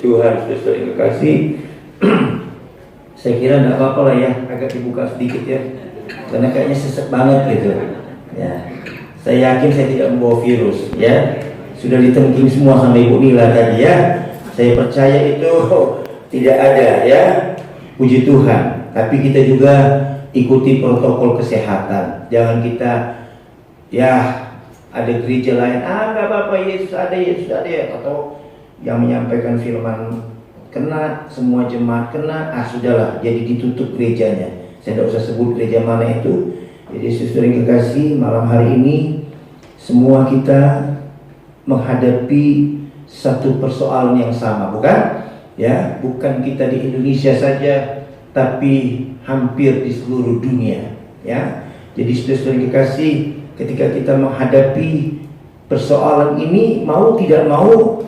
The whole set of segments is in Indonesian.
Tuhan, saudara yang kekasih. Saya kira nggak apa-apa lah ya, agak dibuka sedikit ya, karena kayaknya sesek banget gitu. Ya, saya yakin saya tidak membawa virus ya. Sudah ditengking semua sama Ibu Nila tadi ya. Saya percaya itu tidak ada ya. Puji Tuhan. Tapi kita juga ikuti protokol kesehatan. Jangan kita ya ada gereja lain, nggak apa-apa, Yesus ada ya, atau yang menyampaikan firman kena, semua jemaat kena, sudahlah, jadi ditutup gerejanya. Saya tidak usah sebut gereja mana itu. Jadi saudara yang kekasih, malam hari ini semua kita menghadapi satu persoalan yang sama, bukan? Ya, bukan kita di Indonesia saja, tapi hampir di seluruh dunia. Ya, jadi saudara yang kekasih, ketika kita menghadapi persoalan ini, mau tidak mau,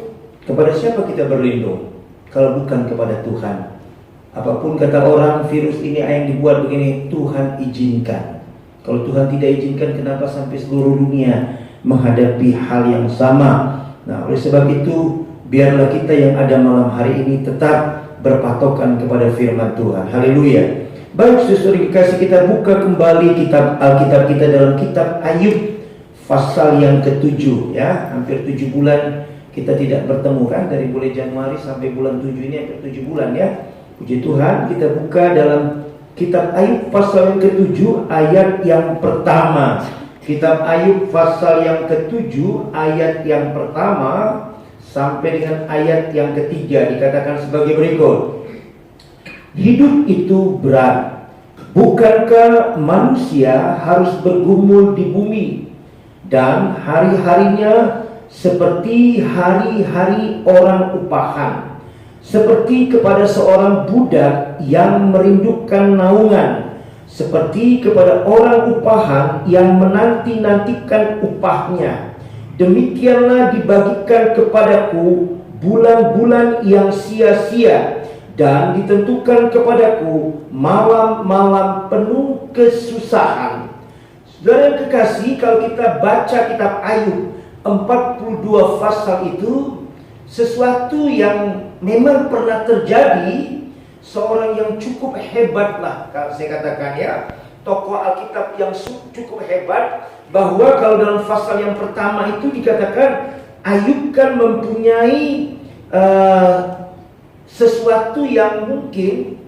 kepada siapa kita berlindung? Kalau bukan kepada Tuhan. Apapun kata orang, virus ini yang dibuat begini, Tuhan izinkan. Kalau Tuhan tidak izinkan, kenapa sampai seluruh dunia menghadapi hal yang sama? Nah, oleh sebab itu, biarlah kita yang ada malam hari ini tetap berpatokan kepada firman Tuhan. Haleluya. Baik, saudara dikasih, kita buka kembali kitab Alkitab kita dalam kitab Ayub pasal yang ke-7 ya. Hampir 7 bulan kita tidak bertemu kan, dari bulan Januari sampai bulan 7 ini hampir 7 bulan ya. Puji Tuhan, kita buka dalam kitab Ayub pasal yang ke-7 ayat yang pertama. Kitab Ayub pasal yang ke-7 ayat yang pertama sampai dengan ayat yang ketiga dikatakan sebagai berikut. Hidup itu berat. Bukankah manusia harus bergumul di bumi, dan hari-harinya seperti hari-hari orang upahan, seperti kepada seorang budak yang merindukan naungan, seperti kepada orang upahan yang menanti-nantikan upahnya. Demikianlah dibagikan kepadaku bulan-bulan yang sia-sia, dan ditentukan kepadaku malam-malam penuh kesusahan. Saudara yang kekasih, kalau kita baca kitab Ayub 42 pasal itu, sesuatu yang memang pernah terjadi. Seorang yang cukup hebat lah, kalau saya katakan ya, tokoh Alkitab yang cukup hebat, bahwa kalau dalam pasal yang pertama itu dikatakan Ayub kan mempunyai sesuatu yang mungkin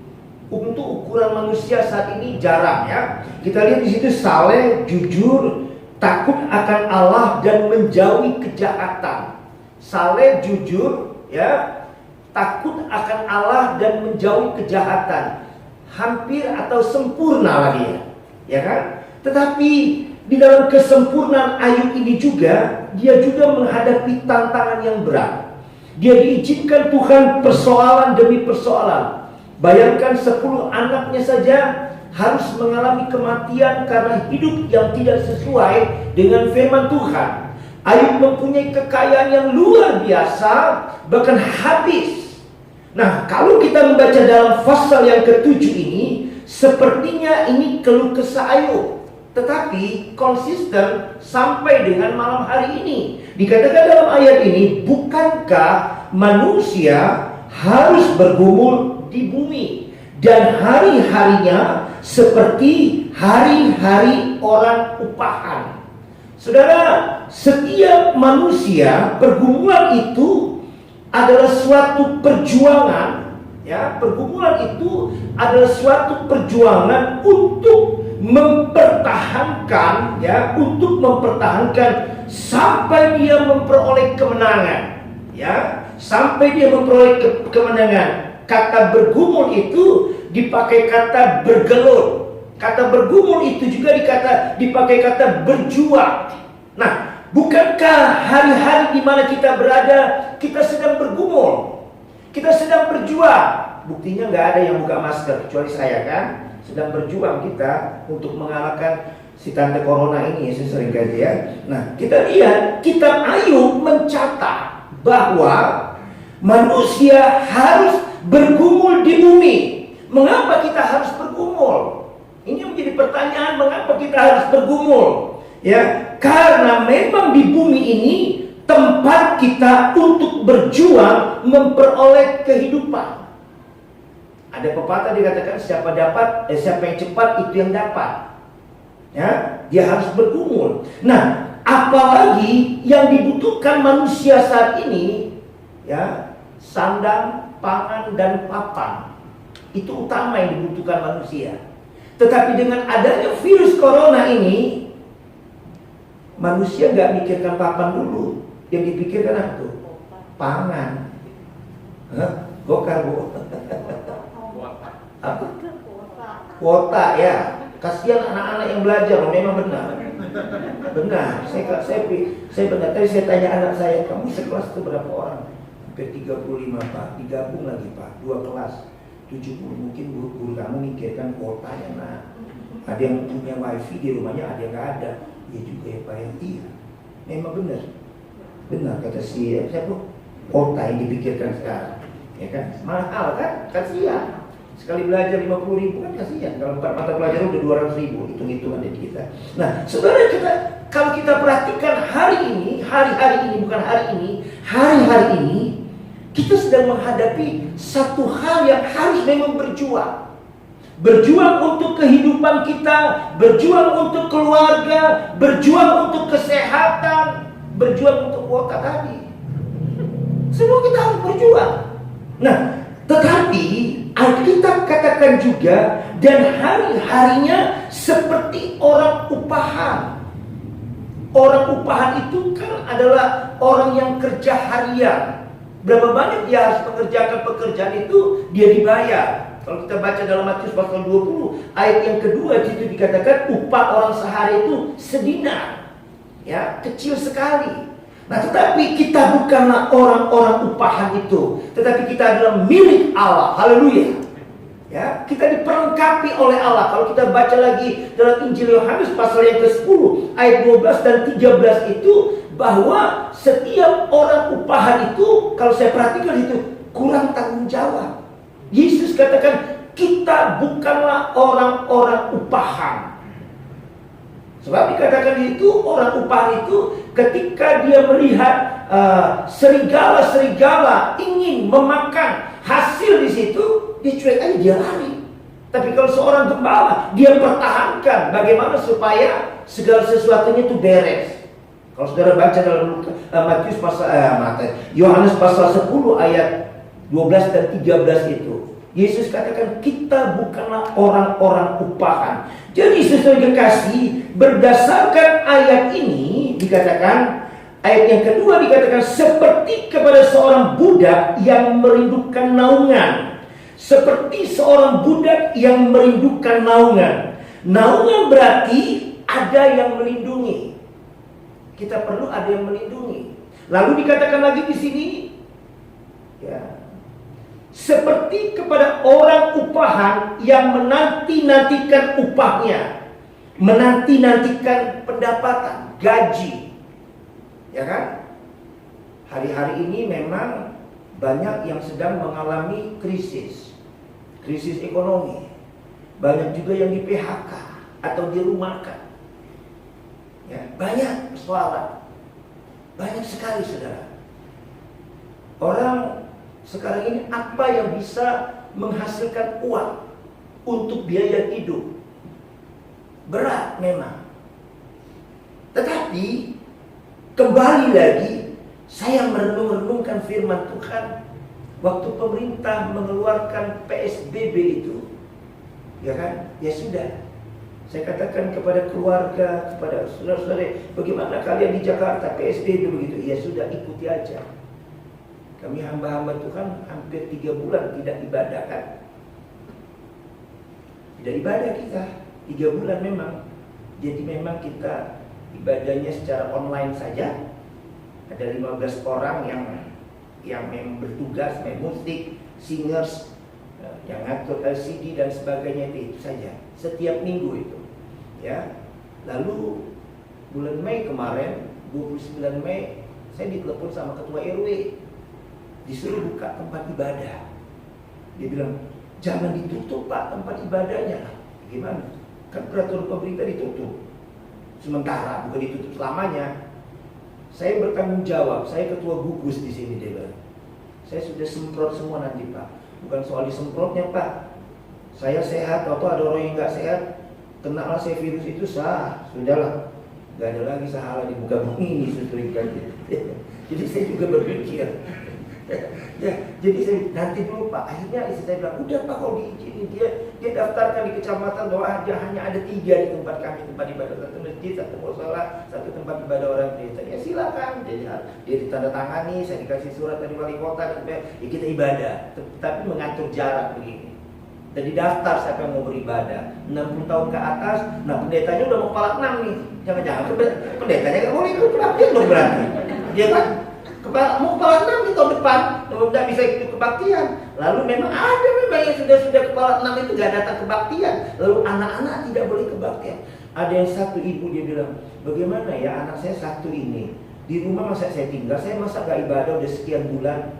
untuk ukuran manusia saat ini jarang ya. Kita lihat di situ saleh, jujur, takut akan Allah dan menjauhi kejahatan. Saleh, jujur, ya, takut akan Allah dan menjauhi kejahatan. Hampir atau sempurna lagi ya kan? Tetapi di dalam kesempurnaan Ayub ini juga, dia juga menghadapi tantangan yang berat. Dia diizinkan Tuhan persoalan demi persoalan. Bayangkan 10 anaknya saja harus mengalami kematian karena hidup yang tidak sesuai dengan firman Tuhan. Ayub mempunyai kekayaan yang luar biasa, bahkan habis. Nah, kalau kita membaca dalam pasal yang ke-7 ini, sepertinya ini keluh kesah Ayub, tetapi konsisten sampai dengan malam hari ini. Dikatakan dalam ayat ini, bukankah manusia harus bergumul di bumi, dan hari-harinya seperti hari-hari orang upahan. Saudara, setiap manusia, pergumulan itu adalah suatu perjuangan ya. Pergumulan itu adalah suatu perjuangan untuk mempertahankan ya, untuk mempertahankan sampai dia memperoleh kemenangan ya, sampai dia memperoleh kemenangan. Kata bergumul itu dipakai kata bergelut. Kata bergumul itu juga dipakai kata berjuang. Nah, bukankah hari-hari di mana kita berada, kita sedang bergumul, kita sedang berjuang? Buktinya nggak ada yang buka masker kecuali saya kan. Sedang berjuang kita untuk mengalahkan si tante corona ini, ya, sering kaji ya. Nah, kita lihat kitab Ayub mencatat bahwa manusia harus bergumul di bumi. Mengapa kita harus bergumul? Ini menjadi pertanyaan, mengapa kita harus bergumul? Ya, karena memang di bumi ini tempat kita untuk berjuang memperoleh kehidupan. Ada pepatah dikatakan siapa yang cepat itu yang dapat. Ya, dia harus bergumul. Nah, apalagi yang dibutuhkan manusia saat ini, ya, sandang, pangan, dan papan. Itu utama yang dibutuhkan manusia. Tetapi dengan adanya virus corona ini, manusia nggak mikirkan papan dulu. Yang dipikirkan apa tuh? Pangan. Gokar, Bu. Apa? Kuota, ya. Kasihan anak-anak yang belajar, memang benar. Benar. Saya benar. Tadi saya tanya anak saya, kamu sekelas itu berapa orang? Hampir 35, Pak. Digabung lagi, Pak. 2 kelas. 70. Mungkin guru kamu mikirkan kuotanya. Nah, ada yang punya wifi di rumahnya, ada yang nggak ada. Ya juga ya, Pak. Iya. Memang benar. Benar kata siapa? Kuota yang dipikirkan sekarang. Ya kan? Mahal kan? Kasihan. Sekali belajar 50.000 kan kasihan. Kalau 4 mata pelajaran udah 200.000, hitung-hitungan dari kita. Nah, saudara, kalau kita perhatikan hari ini, hari-hari ini, kita sedang menghadapi satu hal yang harus memang berjuang. Berjuang untuk kehidupan kita, berjuang untuk keluarga, berjuang untuk kesehatan, berjuang untuk kuota tadi. Semua kita harus berjuang. Nah, tetapi Alkitab katakan juga, dan hari-harinya seperti orang upahan. Orang upahan itu kan adalah orang yang kerja harian. Berapa banyak dia harus mengerjakan pekerjaan itu, dia dibayar. Kalau kita baca dalam Matius pasal 20, ayat yang kedua, itu dikatakan upah orang sehari itu sedinar. Ya, kecil sekali. Nah, tetapi kita bukanlah orang-orang upahan itu, tetapi kita adalah milik Allah. Haleluya. Ya, kita diperlengkapi oleh Allah. Kalau kita baca lagi dalam Injil Yohanes pasal yang ke-10 ayat 12 dan 13 itu, bahwa setiap orang upahan itu, kalau saya perhatikan itu, kurang tanggung jawab. Yesus katakan, kita bukanlah orang-orang upahan. Sebab dikatakan itu, orang upahan itu ketika dia melihat serigala-serigala ingin memakan hasil di situ, dia cuek aja, dia lari. Tapi kalau seorang gembala, dia pertahankan bagaimana supaya segala sesuatunya itu beres. Kalau saudara baca dalam Yohanes pasal 10 ayat 12 dan 13 itu, Yesus katakan kita bukanlah orang-orang upahan. Jadi sesuai kekasih, berdasarkan ayat ini dikatakan, ayat yang kedua dikatakan seperti kepada seorang budak yang merindukan naungan. Seperti seorang budak yang merindukan naungan. Naungan berarti ada yang melindungi. Kita perlu ada yang melindungi. Lalu dikatakan lagi di sini, ya, seperti kepada orang upahan yang menanti-nantikan upahnya, menanti-nantikan pendapatan, gaji. Ya kan? Hari-hari ini memang banyak yang sedang mengalami krisis ekonomi. Banyak juga yang di PHK atau dirumahkan. Ya, banyak persoalan. Banyak sekali, saudara. Orang sekarang ini apa yang bisa menghasilkan uang untuk biaya hidup? Berat memang. Tetapi kembali lagi, saya merenung-renungkan firman Tuhan waktu pemerintah mengeluarkan PSBB itu. Ya kan? Ya sudah. Saya katakan kepada keluarga, kepada saudara-saudara, bagaimana kalian di Jakarta PSBB begitu? Ya sudah, ikuti aja. Kami hamba-hamba Tuhan hampir 3 bulan tidak ibadah kan? Tidak ibadah kita 3 bulan memang. Jadi memang kita ibadahnya secara online saja. Ada 15 orang yang memang bertugas, main musik, singers, yang ngatur LCD dan sebagainya, itu saja. Setiap minggu itu. Ya. Lalu bulan Mei kemarin, 29 Mei, saya ditelepon sama ketua RW. Disuruh buka tempat ibadah. Dia bilang, jangan ditutup Pak tempat ibadahnya. Gimana? Kan peraturan pemerintah ditutup sementara, bukan ditutup selamanya. Saya bertanggung jawab, saya ketua gugus di sini, dia bilang. Saya sudah semprot semua nanti Pak. Bukan soal disemprotnya Pak. Saya sehat, atau ada orang yang nggak sehat, kenalah saya virus itu sudahlah. Gak ada lagi sahala di muka bumi ini sesuai. Jadi saya juga berpikir, ya, jadi saya nanti dulu Pak. Akhirnya istri saya bilang, udah Pak kalau diizinin, dia daftarkan di kecamatan bahwa dia hanya ada 3 di tempat kami, tempat ibadah, satu masjid, satu musola, satu tempat ibadah orang desa. Ya silakan, dia ditandatangani, saya dikasih surat dari wali kota, ya kita ibadah, tapi mengatur jarak begini. Dan daftar siapa yang mau beribadah 60 tahun ke atas. Nah pendetanya udah mau kepala 6 nih. Jangan-jangan pendetanya gak boleh ikut kebaktian dong berarti. Dia kan mau kepala 6 di tahun depan, tidak bisa ikut kebaktian. Lalu memang ada yang sudah kepala 6 itu gak datang kebaktian. Lalu anak-anak tidak boleh kebaktian. Ada yang satu ibu dia bilang, bagaimana ya anak saya satu ini di rumah masa saya tinggal, saya masa gak ibadah udah sekian bulan.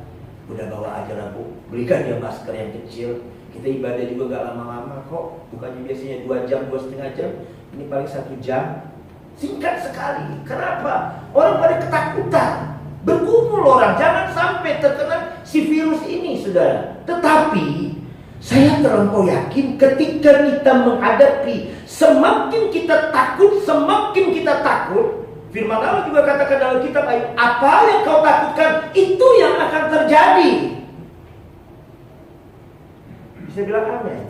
Udah bawa aja lah Bu, belikan dia masker yang kecil. Kita ibadah juga gak lama-lama kok. Bukannya biasanya 2 jam, 2,5 jam. Ini paling 1 jam. Singkat sekali. Kenapa? Orang pada ketakutan. Bergumul orang. Jangan sampai terkena si virus ini, saudara. Tetapi saya terlampau yakin ketika kita menghadapi, semakin kita takut, firman Allah juga katakan dalam kitab Ayub, apa yang kau takutkan, itu yang akan terjadi. Bisa bilang amin.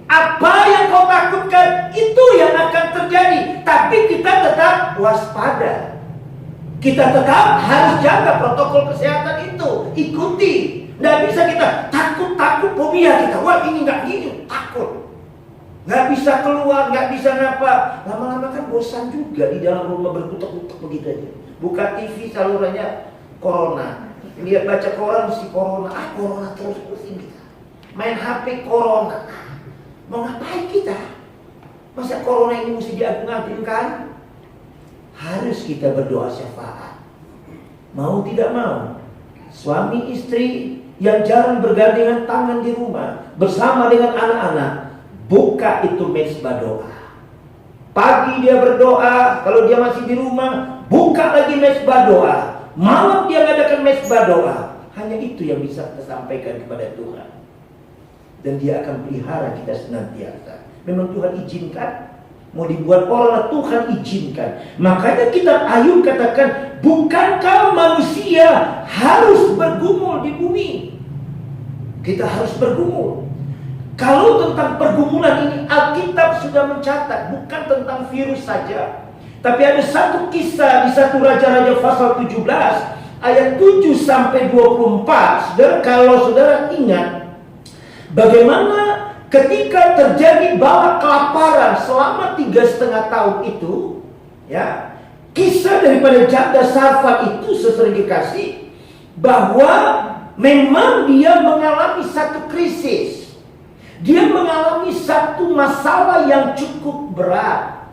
Apa yang kau takutkan, itu yang akan terjadi. Tapi kita tetap waspada. Kita tetap harus jaga protokol kesehatan itu. Ikuti. Nggak bisa kita takut fobia kita. Wah ini nggak gini, takut. Nggak bisa keluar, nggak bisa ngapa. Lama-lama kan bosan juga di dalam rumah berkutuk-kutuk begitu aja. Buka TV salurannya corona. Lihat baca koran mesti corona. Corona terus ini. Main HP corona. Mau ngapain kita? Masa corona ini mesti diagung-agungkan? Harus kita berdoa syafaat. Mau tidak mau, suami istri yang jarang bergandengan tangan di rumah bersama dengan anak-anak, buka itu mezbah doa. Pagi dia berdoa, kalau dia masih di rumah, buka lagi mezbah doa. Malam dia mengadakan mezbah doa. Hanya itu yang bisa kita sampaikan kepada Tuhan. Dan dia akan pelihara kita senantiasa. Memang Tuhan izinkan. Mau dibuat orang, Tuhan izinkan. Makanya kita Ayub katakan, bukankah manusia harus bergumul di bumi? Kita harus bergumul. Kalau tentang pergumulan ini, Alkitab sudah mencatat. Bukan tentang virus saja. Tapi ada satu kisah di 1 Raja-Raja pasal 17 ayat 7 sampai 24. Saudara, kalau saudara ingat, bagaimana ketika terjadi bala kelaparan selama 3,5 tahun itu, ya, kisah daripada janda Sarfat itu sesering dikasih bahwa memang dia mengalami satu krisis. Dia mengalami satu masalah yang cukup berat.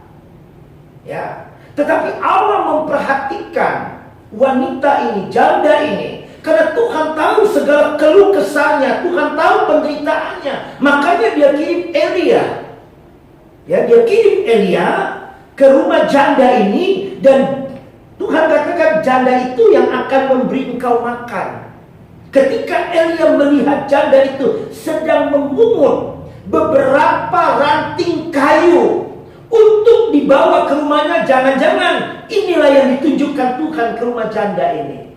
Ya, tetapi Allah memperhatikan wanita ini, janda ini. Karena Tuhan tahu segala keluh kesahnya, Tuhan tahu penderitaannya. Makanya dia kirim Elia. Ya, dia kirim Elia ke rumah janda ini. Dan Tuhan katakan janda itu yang akan memberi engkau makan. Ketika Elia melihat janda itu sedang memungut beberapa ranting kayu untuk dibawa ke rumahnya, jangan-jangan inilah yang ditunjukkan Tuhan ke rumah janda ini.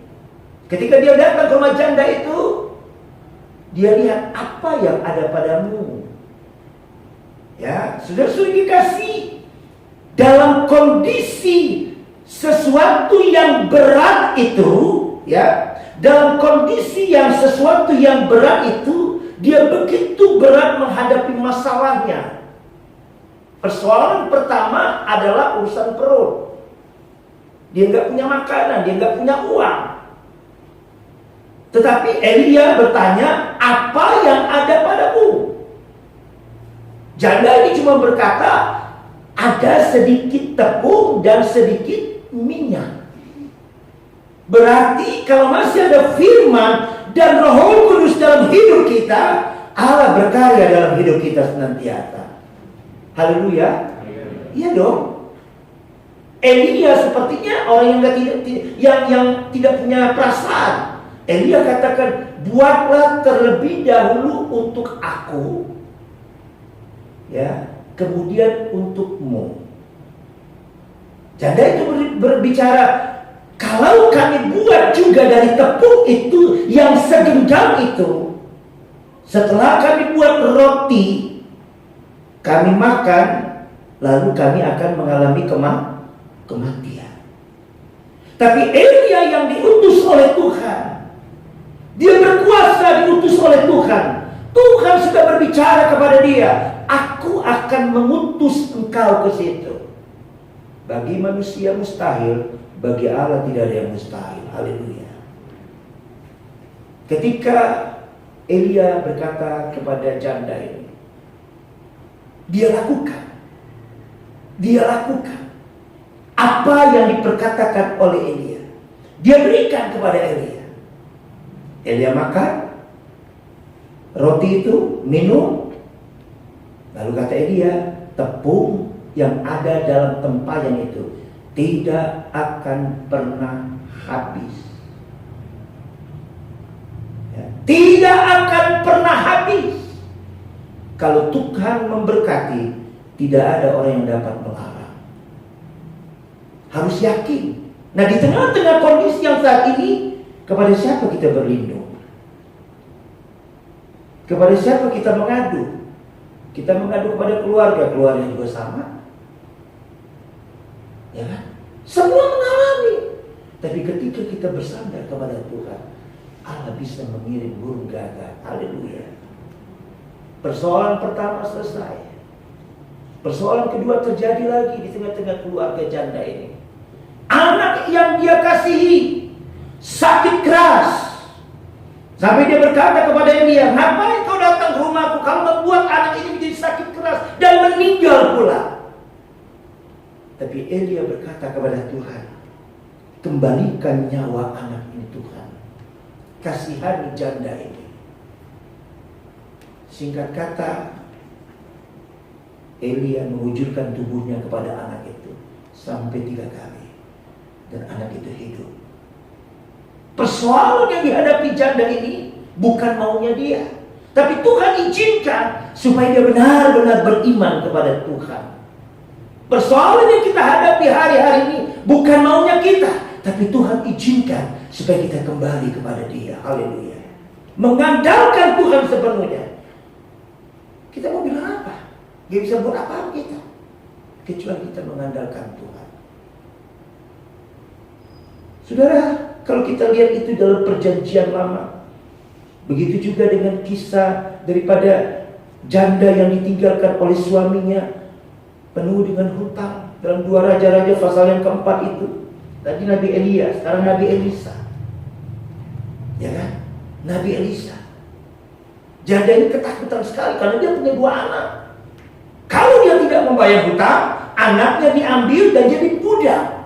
Ketika dia datang ke rumah janda itu, dia lihat apa yang ada padamu. Ya, sudah dikasih dalam kondisi sesuatu yang berat itu, ya, dalam kondisi yang sesuatu yang berat itu, dia begitu berat menghadapi masalahnya. Persoalan pertama adalah urusan perut. Dia nggak punya makanan, dia nggak punya uang. Tetapi Elia bertanya, apa yang ada padamu? Janda ini cuma berkata, ada sedikit tepung dan sedikit minyak. Berarti kalau masih ada firman dan Roh Kudus dalam hidup kita, Allah berkarya dalam hidup kita senantiasa. Haleluya. Iya dong. Elia sepertinya orang yang tidak punya perasaan. Elia katakan, buatlah terlebih dahulu untuk aku, ya, kemudian untukmu. Janda itu berbicara, kalau kami buat juga dari tepung itu yang segenggam itu, setelah kami buat roti, kami makan, lalu kami akan mengalami kematian. Tapi Elia yang diutus oleh Tuhan, dia berkuasa, diutus oleh Tuhan. Tuhan sudah berbicara kepada dia, aku akan mengutus engkau ke situ. Bagi manusia mustahil, bagi Allah tidak ada yang mustahil. Haleluya. Ketika Elia berkata kepada janda ini, dia lakukan apa yang diperkatakan oleh Elia. Dia berikan kepada Elia. Elia makan roti itu, minum. Lalu kata Elia, tepung yang ada dalam tempayan itu tidak akan pernah habis. Ya, tidak akan pernah habis. Kalau Tuhan memberkati, tidak ada orang yang dapat melarang. Harus yakin. Nah, di tengah-tengah kondisi yang saat ini, kepada siapa kita berlindung? Kepada siapa kita mengadu? Kita mengadu kepada keluarga juga sama. Ya kan? Semua mengalami. Tapi ketika kita bersandar kepada Tuhan, Allah bisa mengirim burung gagak. Haleluya. Persoalan pertama selesai. Persoalan kedua terjadi lagi di tengah-tengah keluarga janda ini. Anak yang dia kasihi sakit keras. Sampai dia berkata kepada Elia, ngapain kau datang ke rumahku? Kalau membuat anak ini menjadi sakit keras dan meninggal pula. Tapi Elia berkata kepada Tuhan, kembalikan nyawa anak ini Tuhan. Kasihani janda ini. Singkat kata, Elia mewujudkan tubuhnya kepada anak itu sampai 3 kali. Dan anak itu hidup. Persoalan yang dihadapi janda ini bukan maunya dia, tapi Tuhan izinkan supaya dia benar-benar beriman kepada Tuhan. Persoalan yang kita hadapi hari-hari ini bukan maunya kita, tapi Tuhan izinkan supaya kita kembali kepada Dia. Haleluya. Mengandalkan Tuhan sepenuhnya. Kita mau bilang apa? Gak bisa buat apa-apa kita, kecuali kita mengandalkan Tuhan. Saudara, kalau kita lihat itu dalam perjanjian lama, begitu juga dengan kisah daripada janda yang ditinggalkan oleh suaminya, penuh dengan hutang, dalam 2 Raja-Raja pasal yang keempat itu. Tadi Nabi Elia, sekarang Nabi Elisa. Ya kan? Nabi Elisa. Janda ini ketakutan sekali karena dia punya 2 anak. Kalau dia tidak membayar hutang, anaknya diambil dan jadi budak.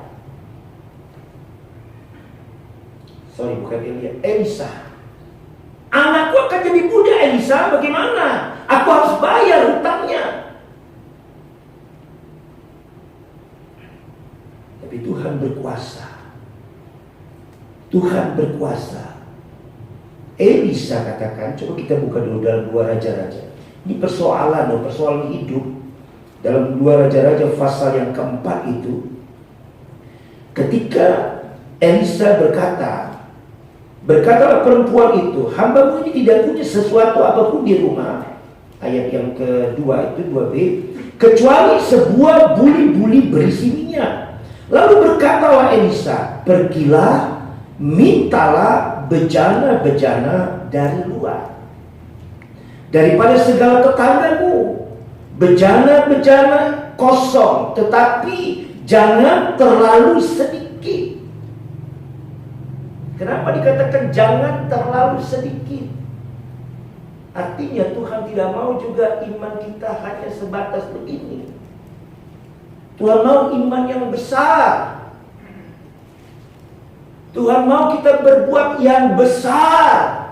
Sorry, bukan Elia, Elisa. Anakku akan jadi budak, Elisa. Bagaimana? Aku harus bayar hutangnya. Tapi Tuhan berkuasa. Tuhan berkuasa. Elisa katakan, coba kita buka dulu dalam 2 Raja-Raja. Ini persoalan hidup. Dalam 2 Raja-Raja pasal yang keempat itu, ketika Elisa berkatalah perempuan itu, hambamu ini tidak punya sesuatu apapun di rumah. Ayat yang kedua itu 2b, kecuali sebuah buli-buli berisi minyak. Lalu berkatalah Elisa, pergilah, mintalah bejana-bejana dari luar, daripada segala tetanggamu, bejana-bejana kosong, tetapi jangan terlalu sedikit. Kenapa dikatakan jangan terlalu sedikit? Artinya Tuhan tidak mau juga iman kita hanya sebatas begini. Tuhan mau iman yang besar. Tuhan mau kita berbuat yang besar.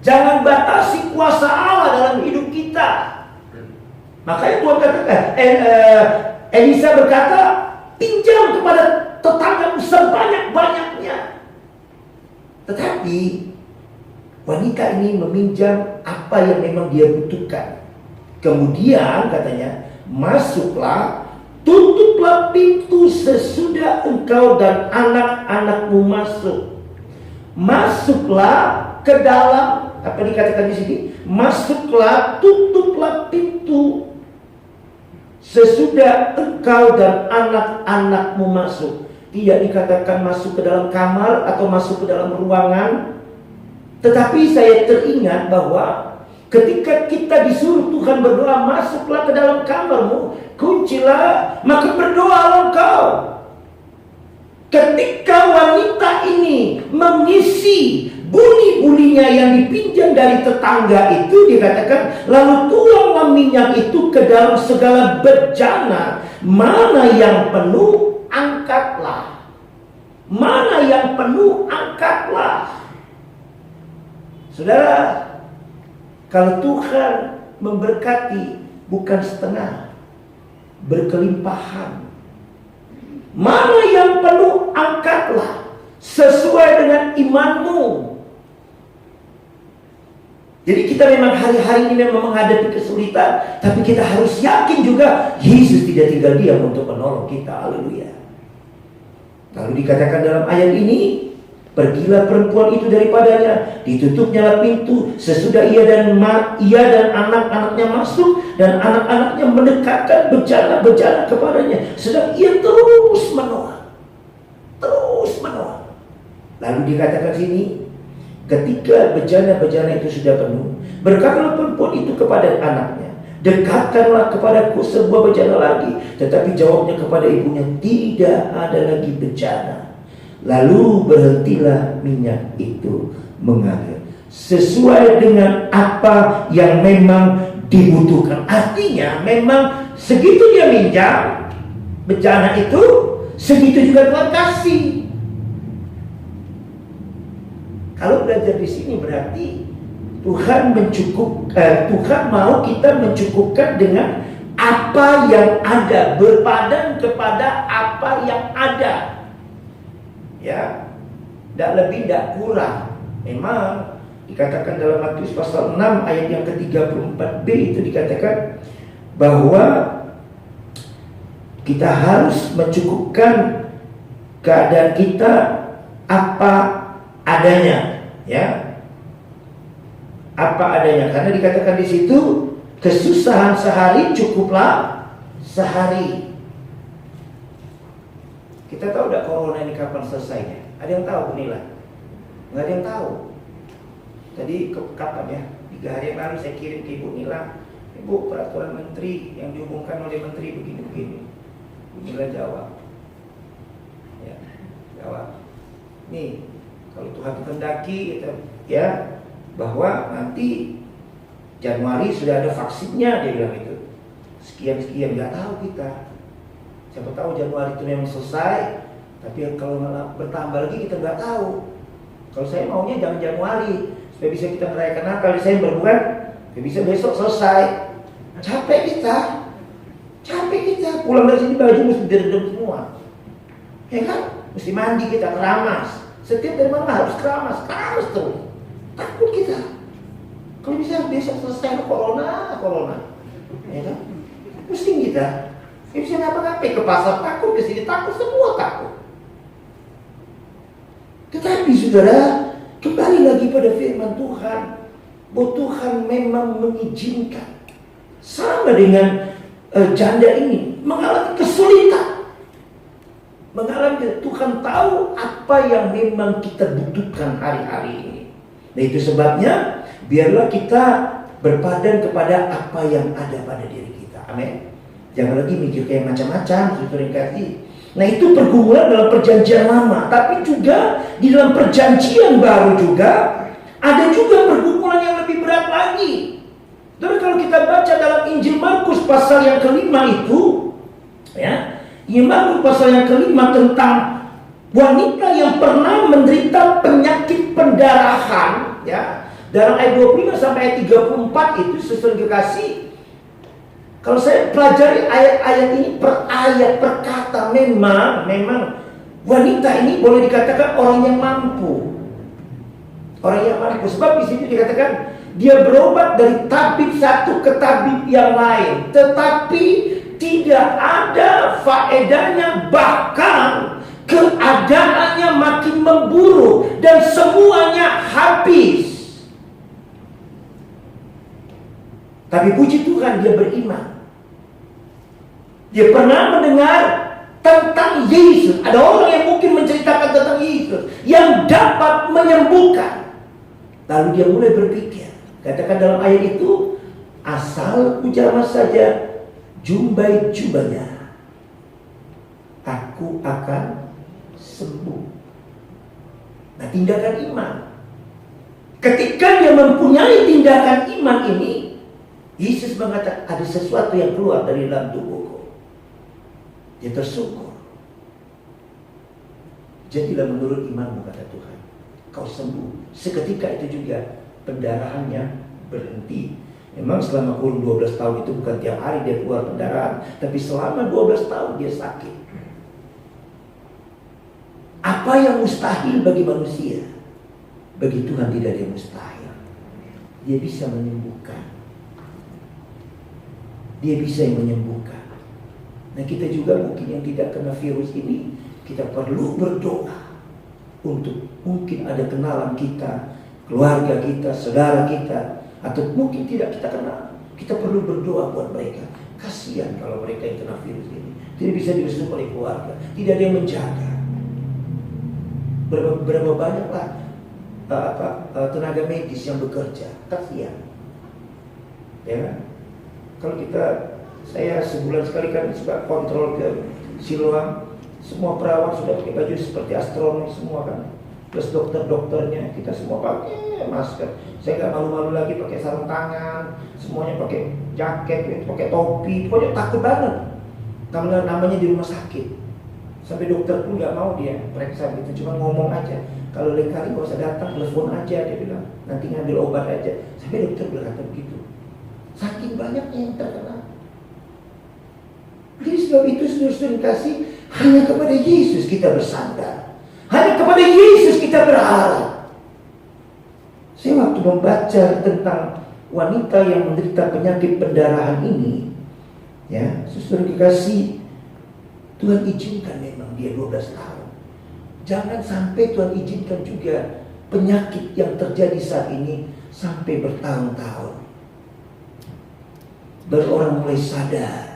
Jangan batasi kuasa Allah dalam hidup kita. Makanya Tuhan katakan, Elisa berkata, pinjam kepada tetangga sebanyak-banyaknya. Tetapi wanita ini meminjam apa yang memang dia butuhkan. Kemudian katanya, masuklah, tutuplah pintu sesudah engkau dan anak-anakmu masuk. Masuklah ke dalam, apa dikatakan di sini? Masuklah, tutuplah pintu sesudah engkau dan anak-anakmu masuk. Tidak dikatakan masuk ke dalam kamar atau masuk ke dalam ruangan. Tetapi saya teringat bahwa ketika kita disuruh Tuhan berdoa, masuklah ke dalam kamarmu, kuncilah, maka berdoalah engkau. Ketika wanita ini mengisi buli-bulinya yang dipinjam dari tetangga itu, dikatakan lalu tuanglah minyak itu ke dalam segala bejana, mana yang penuh angkatlah, mana yang penuh angkatlah. Saudara, kalau Tuhan memberkati bukan setengah, berkelimpahan. Mana yang penuh angkatlah sesuai dengan imanmu. Jadi kita memang hari-hari ini memang menghadapi kesulitan, tapi kita harus yakin juga Yesus tidak tinggal diam untuk menolong kita. Haleluya. Lalu dikatakan dalam ayat ini, pergilah perempuan itu daripadanya, ditutupnyalah pintu sesudah ia dan anak-anaknya masuk, dan anak-anaknya mendekatkan bejana-bejana kepadanya, sedang ia terus menolak. Lalu dikatakan sini, ketika bejana-bejana itu sudah penuh, berkatalah perempuan itu kepada anaknya, dekatkanlah kepadaku sebuah bejana lagi. Tetapi jawabnya kepada ibunya, tidak ada lagi bejana. Lalu berhentilah minyak itu mengalir sesuai dengan apa yang memang dibutuhkan. Artinya memang segitu dia minjam bejana itu, segitu juga Tuhan kasih. Kalau belajar di sini berarti Tuhan Tuhan mau kita mencukupkan dengan apa yang ada, berpadan kepada apa yang ada. Ya, tidak lebih, tidak kurang. Memang dikatakan dalam Matius pasal 6 ayat yang ke-34b itu dikatakan bahwa kita harus mencukupkan keadaan kita apa adanya, ya, apa adanya. Karena dikatakan di situ kesusahan sehari cukuplah sehari. Kita tahu tidak corona ini kapan selesainya? Ada yang tahu, Nila? Nggak ada yang tahu. Tadi kapan ya? 3 hari yang lalu saya kirim ke Ibu Nila, Ibu, peraturan menteri yang diumumkan oleh menteri begini-begini. Ibu Nila jawab, ya, jawab. Nih, kalau Tuhan kehendaki, ya, bahwa nanti Januari sudah ada vaksinnya, dia bilang itu. Sekian-sekian, nggak tahu kita. Siapa tahu Januari itu memang selesai, tapi kalau bertambah lagi kita nggak tahu. Kalau saya maunya jangan Januari, supaya bisa kita merayakan Natal Desember, bukan? Supaya bisa besok selesai. Capek kita, pulang dari sini baju mesti direndam semua, ya kan? Mesti mandi kita, keramas. Setiap dari mana harus keramas terus. Takut kita. Kalau bisa besok selesai corona, ya kan? Pusing kita. Nggak bisa ngapa-ngapain, ke pasar takut, ke sini takut, semua takut. Tetapi saudara, kembali lagi pada firman Tuhan, bahwa Tuhan memang mengizinkan. Sama dengan janda ini mengalami kesulitan. Tuhan tahu apa yang memang kita butuhkan hari-hari ini. Nah itu sebabnya biarlah kita berpadan kepada apa yang ada pada diri kita. Amin. Jangan lagi mikir kayak macam-macam, saudara yang kasih. Nah itu pergumulan dalam perjanjian lama, tapi juga di dalam perjanjian baru juga ada juga pergumulan yang lebih berat lagi. Dan kalau kita baca dalam Injil Markus pasal yang kelima itu, ya, Injil Markus pasal yang kelima tentang wanita yang pernah menderita penyakit pendarahan, ya, dalam ayat 25 sampai ayat 34 itu sesuai kasih. Kalau saya pelajari ayat-ayat ini per ayat, per kata, fakta memang wanita ini boleh dikatakan orang yang mampu. Orang yang mampu. Sebab di sini dikatakan dia berobat dari tabib satu ke tabib yang lain, tetapi tidak ada faedahnya, bahkan keadaannya makin memburuk dan semuanya habis. Tapi puji Tuhan, dia beriman. Dia pernah mendengar tentang Yesus. Ada orang yang mungkin menceritakan tentang Yesus yang dapat menyembuhkan. Lalu dia mulai berpikir, katakan dalam ayat itu, asal ku jamah saja jumbai jubahnya, aku akan sembuh. Nah, tindakan iman. Ketika dia mempunyai tindakan iman ini, Yesus mengatakan ada sesuatu yang keluar dari dalam tubuhku. Dia tersyukur. Jadilah menurut imanmu, kata Tuhan, kau sembuh. Seketika itu juga pendarahannya berhenti. Memang selama kurun 12 tahun itu bukan tiap hari dia keluar pendarahan, tapi selama 12 tahun dia sakit. Apa yang mustahil bagi manusia, bagi Tuhan tidak ada yang mustahil. Dia bisa menyembuhkan. Dia bisa yang menyembuhkan. Nah, kita juga mungkin yang tidak kena virus ini, kita perlu berdoa untuk mungkin ada kenalan kita, keluarga kita, saudara kita, atau mungkin tidak kita kenal. Kita perlu berdoa buat mereka. Kasihan kalau mereka yang kena virus ini, tidak bisa diurus oleh keluarga, tidak ada yang menjaga. Berapa banyaklah tenaga medis yang bekerja, kasihan. Ya. Kalau saya sebulan sekali kan suka kontrol ke Siloam, semua perawat sudah pakai baju seperti astronom semua kan, plus dokternya kita semua pakai masker. Saya nggak malu-malu lagi pakai sarung tangan, semuanya pakai jaket, pakai topi, pokoknya takut banget. Namanya di rumah sakit, sampai dokter pun nggak mau dia periksa gitu, cuma ngomong aja. Kalau lain kali nggak usah datang, telepon aja, dia bilang, nanti ngambil obat aja. Sampai dokter berkata begitu. Saking banyaknya yang terkena. Jadi sebab itu saudara-saudara kasih, hanya kepada Yesus kita bersandar, hanya kepada Yesus kita berharap. Saya waktu membaca tentang wanita yang menderita penyakit pendarahan ini, ya, saudara kasih, Tuhan izinkan memang dia 12 tahun. Jangan sampai Tuhan izinkan juga penyakit yang terjadi saat ini sampai bertahun-tahun. Baru orang mulai sadar.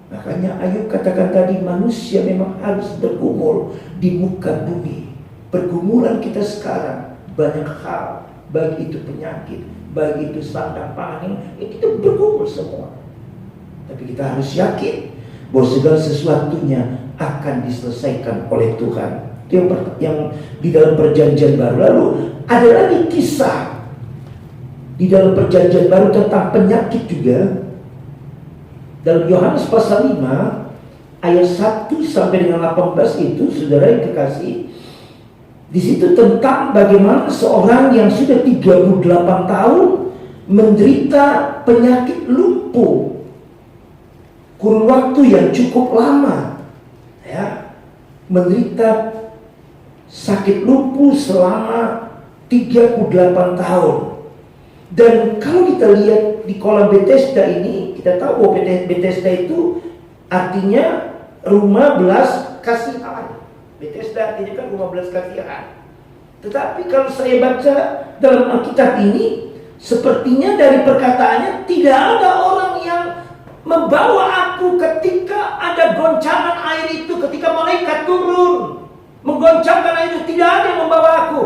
Makanya Ayub katakan tadi, manusia memang harus bergumul di muka bumi. Pergumulan kita sekarang banyak hal, baik itu penyakit, baik itu sandang pangan, kita bergumul semua. Tapi kita harus yakin bahwa segala sesuatunya akan diselesaikan oleh Tuhan. Itu yang di dalam perjanjian baru. Lalu ada lagi kisah di dalam perjanjian baru tentang penyakit juga. Dalam Yohanes pasal 5 ayat 1 sampai dengan 18 itu, saudara yang kekasih, di situ tentang bagaimana seorang yang sudah 38 tahun menderita penyakit lumpuh, kurun waktu yang cukup lama, ya, menderita sakit lumpuh selama 38 tahun. Dan kalau kita lihat di kolam Bethesda ini, kita tahu bahwa Bethesda itu artinya rumah belas kasihan. Bethesda artinya kan rumah belas kasihan. Tetapi kalau saya baca dalam Alkitab ini, sepertinya dari perkataannya tidak ada orang yang membawa aku ketika ada goncangan air itu, ketika malaikat turun menggoncangkan air itu, tidak ada yang membawa aku.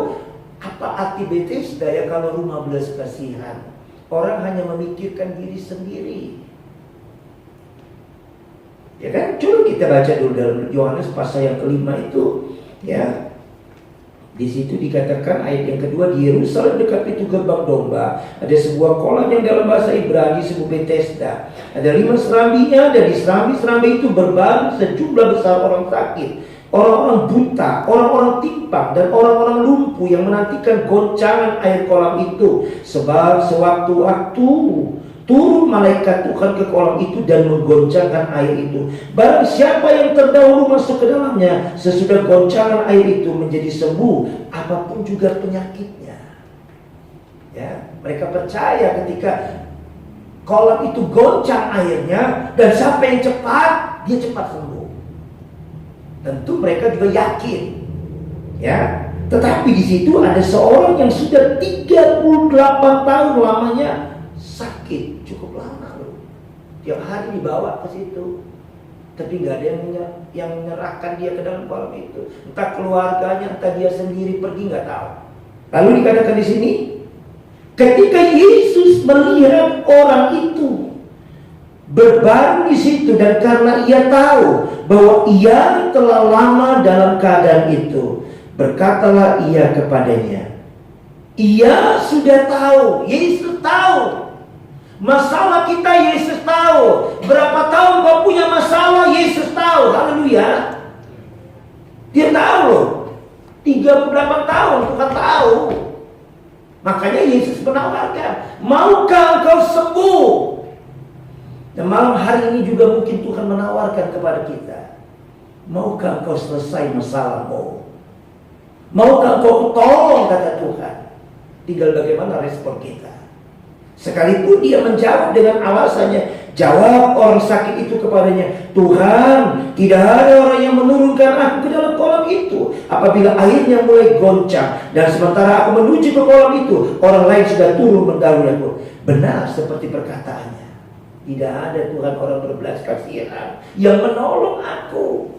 Apa arti Bethesda ya kalau rumah belas kasihan? Orang hanya memikirkan diri sendiri. Ya kan? Coba kita baca dulu dalam Yohanes pasal yang kelima itu, ya. Di situ dikatakan ayat yang kedua, di Yerusalem dekat pintu gerbang domba ada sebuah kolam yang dalam bahasa Ibrani disebut Bethesda. Ada 5 serambinya, dan di serambi-serambi itu berbaring sejumlah besar orang sakit orang-orang buta, orang-orang timpang, dan orang-orang lumpuh yang menantikan goncangan air kolam itu. Sebab sewaktu-waktu turun malaikat Tuhan ke kolam itu dan menggoncangkan air itu. Barang siapa yang terdahulu masuk ke dalamnya, sesudah goncangan air itu menjadi sembuh, apapun juga penyakitnya. Ya, mereka percaya ketika kolam itu goncang airnya dan siapa yang cepat, dia cepat sembuh. Tentu mereka juga yakin. Ya, tetapi di situ ada seorang yang sudah 38 tahun lamanya sakit, cukup lama loh. Tiap hari dibawa ke situ, tapi nggak ada yang menyerahkan dia ke dalam kolam itu. Entah keluarganya, entah dia sendiri pergi, nggak tahu. Lalu dikatakan di sini, ketika Yesus melihat orang itu berbaring di situ, dan karena ia tahu bahwa ia telah lama dalam keadaan itu, berkatalah ia kepadanya. Ia sudah tahu, Yesus tahu masalah kita, Yesus tahu. Berapa tahun kau punya masalah, Yesus tahu. Haleluya. Dia tahu loh. 38 tahun Tuhan tahu. Makanya Yesus menawarkan, maukah engkau sembuh? Dan malam hari ini juga mungkin Tuhan menawarkan kepada kita, maukah engkau selesai masalahmu? Maukah engkau tolong, kata Tuhan. Tinggal bagaimana respon kita. Sekalipun dia menjawab dengan alasannya, jawab orang sakit itu kepadanya, Tuhan, tidak ada orang yang menurunkan aku ke dalam kolam itu apabila airnya mulai goncang, dan sementara aku menuju ke kolam itu, orang lain sudah turun mendahului aku. Benar seperti perkataannya. Tidak ada Tuhan orang berbelas kasihan yang menolong aku.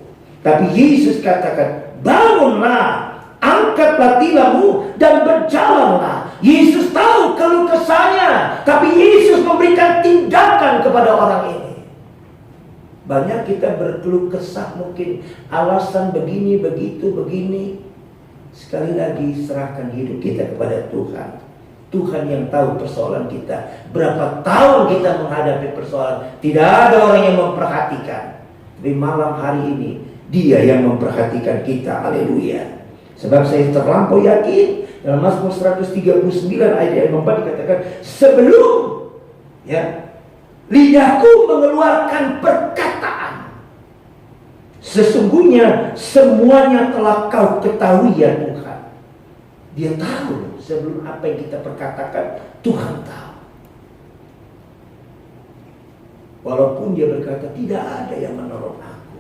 Tapi Yesus katakan, bangunlah, angkatlah tilammu dan berjalanlah. Yesus tahu keluh kesahnya, tapi Yesus memberikan tindakan kepada orang ini. Banyak kita berkeluh kesah, mungkin alasan begini, begitu, begini. Sekali lagi serahkan hidup kita kepada Tuhan. Tuhan yang tahu persoalan kita. Berapa tahun kita menghadapi persoalan, tidak ada orang yang memperhatikan. Tapi malam hari ini Dia yang memperhatikan kita. Haleluya. Sebab saya terlampau yakin dalam Mazmur 139 ayat 4 dikatakan, sebelum lidahku mengeluarkan perkataan, sesungguhnya semuanya telah kau ketahui ya Tuhan. Dia tahu sebelum apa yang kita perkatakan, Tuhan tahu. Walaupun dia berkata tidak ada yang menolong aku,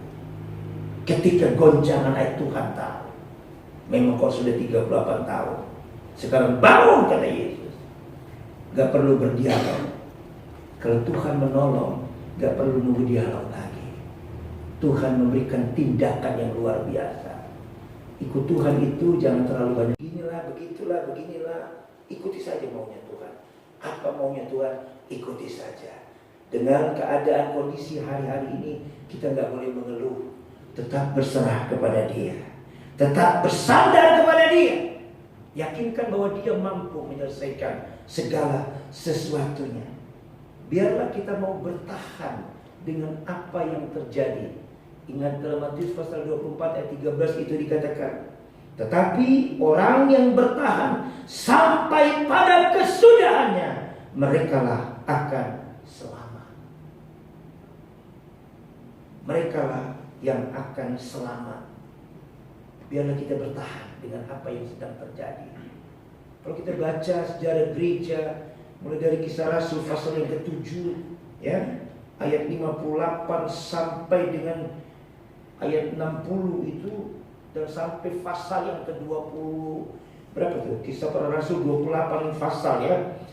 ketika goncangan air, Tuhan tahu. Memang kau sudah 38 tahun. Sekarang bangun, kata Yesus. Gak perlu berdialog. Kalau Tuhan menolong, gak perlu nunggu dialog lagi. Tuhan memberikan tindakan yang luar biasa. Ikut Tuhan itu jangan terlalu banyak. Beginilah, begitulah, beginilah. Ikuti saja maunya Tuhan. Apa maunya Tuhan, ikuti saja. Dengan keadaan kondisi hari-hari ini, kita gak boleh mengeluh. Tetap berserah kepada Dia. Tetap bersandar kepada Dia. Yakinkan bahwa Dia mampu menyelesaikan segala sesuatunya. Biarlah kita mau bertahan dengan apa yang terjadi. Ingat dalam Matius pasal 24 ayat 13 itu dikatakan, tetapi orang yang bertahan sampai pada kesudahannya, merekalah akan selamat. Merekalah yang akan selamat. Biarlah kita bertahan dengan apa yang sedang terjadi. Kalau kita baca sejarah gereja, mulai dari Kisah Rasul pasal yang ke-7, ayat 58 sampai dengan ayat 60 itu, dan sampai pasal yang ke-20, berapa tuh? Kisah Para Rasul 28 pasal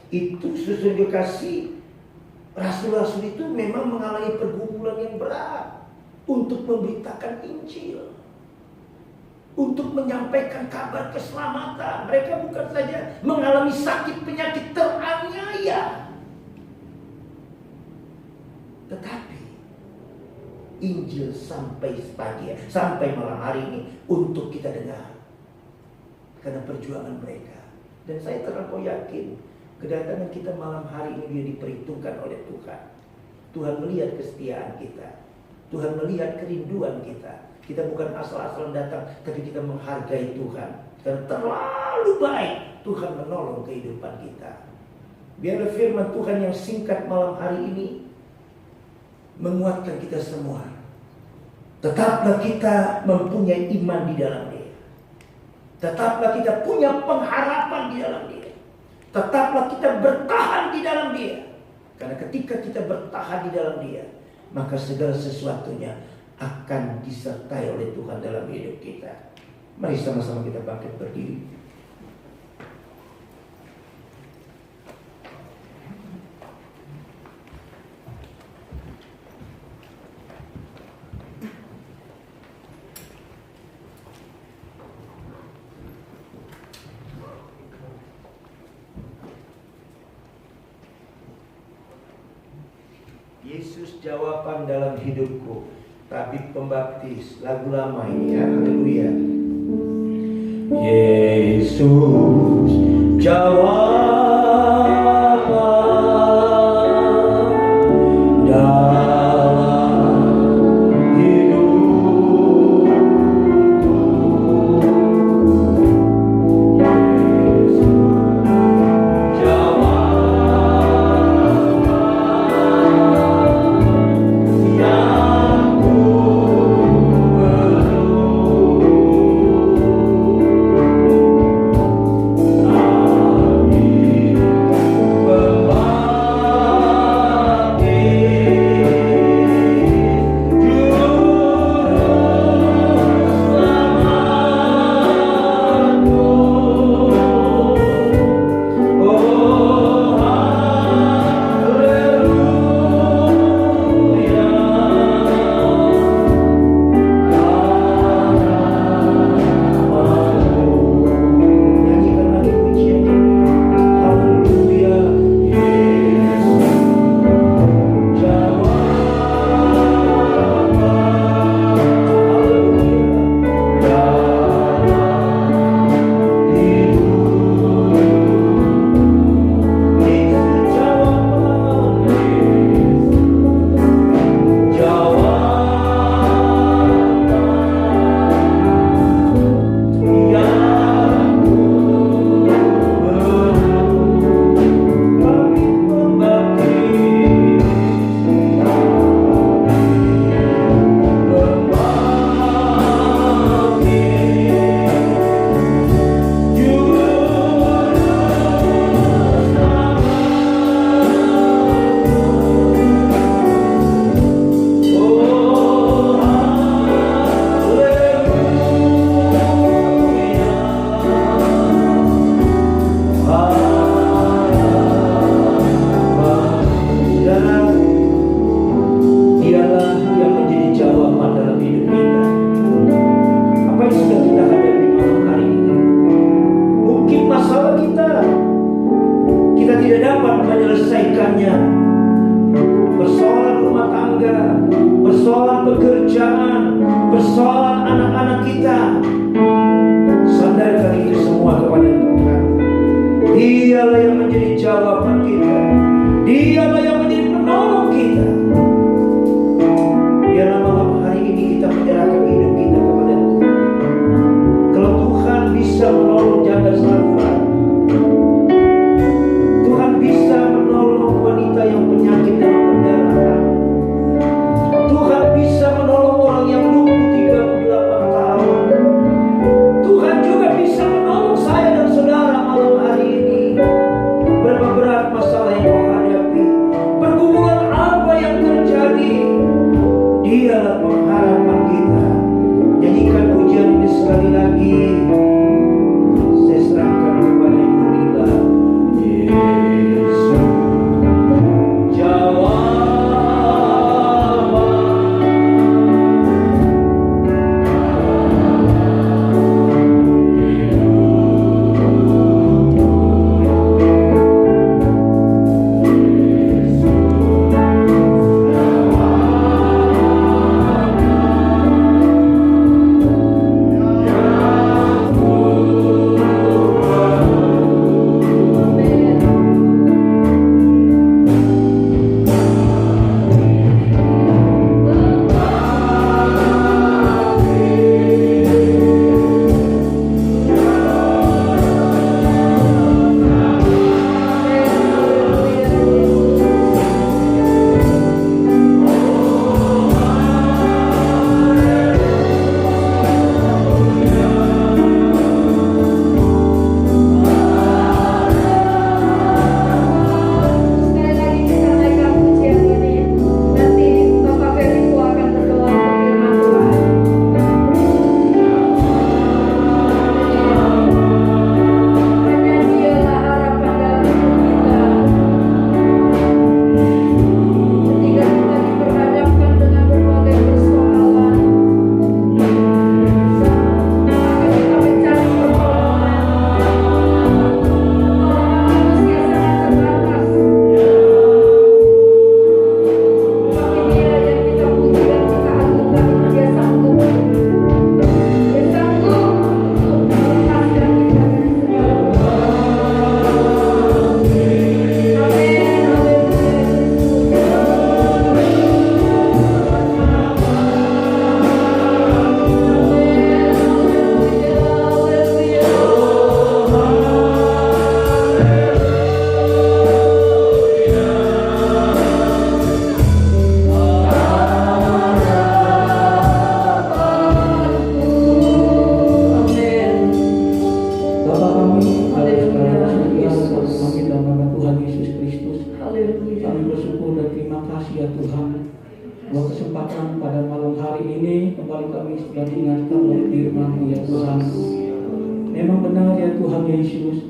itu sesungguhnya kasih rasul-rasul itu memang mengalami pergumulan yang berat untuk memberitakan Injil, untuk menyampaikan kabar keselamatan. Mereka bukan saja mengalami sakit penyakit teraniaya, tetapi Injil sampai pagi, sampai malam hari ini untuk kita dengar. Karena perjuangan mereka. Dan saya terlalu yakin kedatangan kita malam hari ini dia diperhitungkan oleh Tuhan. Tuhan melihat kesetiaan kita. Tuhan melihat kerinduan kita. Kita bukan asal-asalan datang, tapi kita menghargai Tuhan. Karena terlalu baik Tuhan menolong kehidupan kita. Biarlah firman Tuhan yang singkat malam hari ini menguatkan kita semua. Tetaplah kita mempunyai iman di dalam Dia. Tetaplah kita punya pengharapan di dalam Dia. Tetaplah kita bertahan di dalam Dia. Karena ketika kita bertahan di dalam Dia, maka segala sesuatunya akan disertai oleh Tuhan dalam hidup kita. Mari sama-sama kita bangkit berdiri. Yesus jawaban dalam hidupku. Tabib Pembaptis, lagu lama ini ya, haleluya. Yesus jawaban dalam hidupku. Yesus syukur dan terima kasih ya Tuhan, bahwa kesempatan pada malam hari ini kembali kami sudah diingatkan oleh firman-Mu ya Tuhan. Memang benar ya Tuhan Yesus,